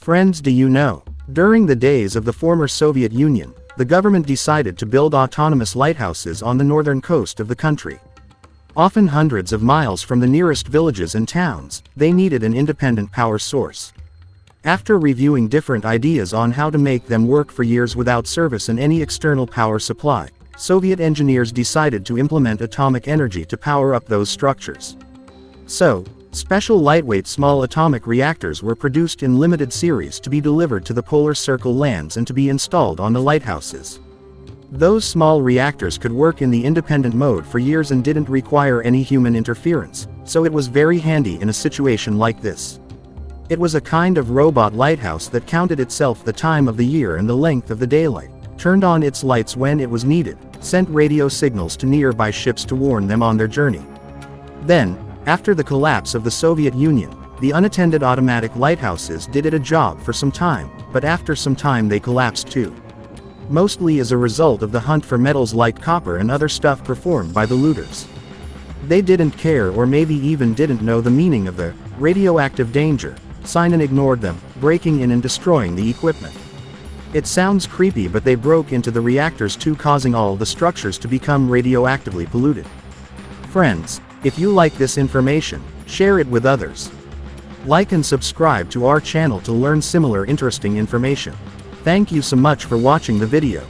Friends, do you know? During the days of the former Soviet Union, the government decided to build autonomous lighthouses on the northern coast of the country. Often hundreds of miles from the nearest villages and towns, they needed an independent power source. After reviewing different ideas on how to make them work for years without service and any external power supply, Soviet engineers decided to implement atomic energy to power up those structures. So, special lightweight small atomic reactors were produced in limited series to be delivered to the polar circle lands and to be installed on the lighthouses. Those small reactors could work in the independent mode for years and didn't require any human interference, so it was very handy in a situation like this. It was a kind of robot lighthouse that counted itself the time of the year and the length of the daylight, turned on its lights when it was needed, sent radio signals to nearby ships to warn them on their journey. Then, after the collapse of the Soviet Union, the unattended automatic lighthouses did it a job for some time, but after some time they collapsed too. Mostly as a result of the hunt for metals like copper and other stuff performed by the looters. They didn't care, or maybe even didn't know the meaning of the radioactive danger sign and ignored them, breaking in and destroying the equipment. It sounds creepy, but they broke into the reactors too, causing all the structures to become radioactively polluted. Friends, if you like this information, share it with others. Like and subscribe to our channel to learn similar interesting information. Thank you so much for watching the video.